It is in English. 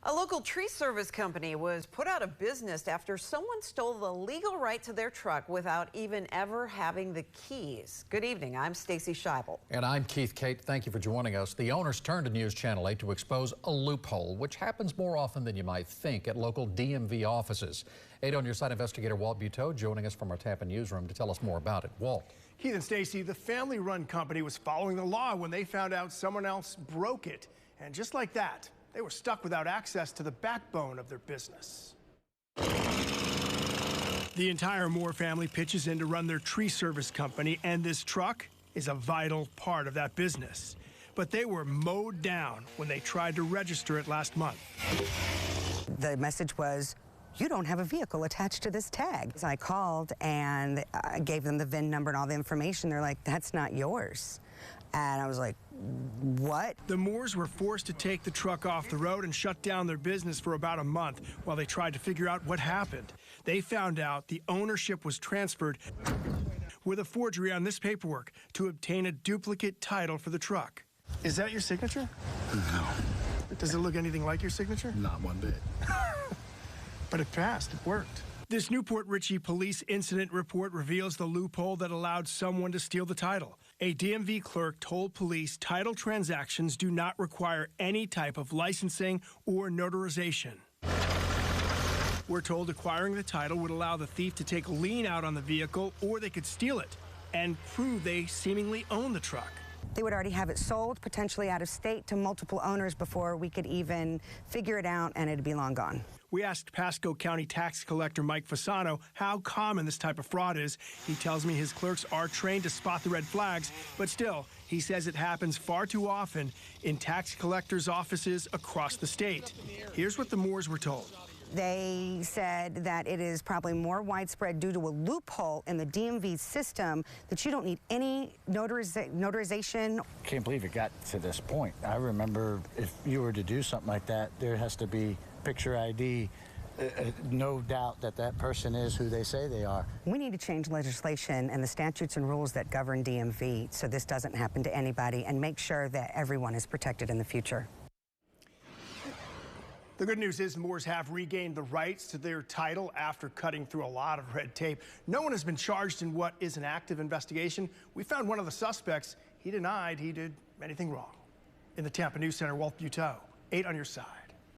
A local tree service company was put out of business after someone stole the legal right to their truck without even ever having the keys. Good evening, I'm Stacy Scheibel. And I'm Keith Kate. Thank you for joining us. The owners turned to News Channel 8 to expose a loophole, which happens more often than you might think at local DMV offices. 8 on your side investigator Walt Buteau joining us from our Tampa newsroom to tell us more about it. Walt. Keith and Stacy, the family-run company was following the law when they found out someone else broke it. And just like that, they were stuck without access to the backbone of their business. The entire Moore family pitches in to run their tree service company, and this truck is a vital part of that business. But they were mowed down when they tried to register it last month. The message was, you don't have a vehicle attached to this tag. So I called and I gave them the VIN number and all the information. They're like, that's not yours. And I was like, what? The Moores were forced to take the truck off the road and shut down their business for about a month while they tried to figure out what happened. They found out the ownership was transferred with a forgery on this paperwork to obtain a duplicate title for the truck. Is that your signature? No. Does it look anything like your signature? Not one bit. But it passed. It worked. This Newport Richey police incident report reveals the loophole that allowed someone to steal the title. A DMV clerk told police title transactions do not require any type of licensing or notarization. We're told acquiring the title would allow the thief to take a lien out on the vehicle, or they could steal it and prove they seemingly own the truck. They would already have it sold, potentially out of state, to multiple owners before we could even figure it out, and it'd be long gone. We asked Pasco County Tax Collector Mike Fasano how common this type of fraud is. He tells me his clerks are trained to spot the red flags, but still, he says it happens far too often in tax collectors' offices across the state. Here's what the Moores were told. They said that it is probably more widespread due to a loophole in the DMV system that you don't need any notarization. Can't believe it got to this point. I remember if you were to do something like that, there has to be picture ID, no doubt that that person is who they say they are. We need to change legislation and the statutes and rules that govern DMV so this doesn't happen to anybody, and make sure that everyone is protected in the future. The good news is Moores have regained the rights to their title after cutting through a lot of red tape. No one has been charged in what is an active investigation. We found one of the suspects. He denied he did anything wrong. In the Tampa News Center, Walt Buteau, 8 on your side.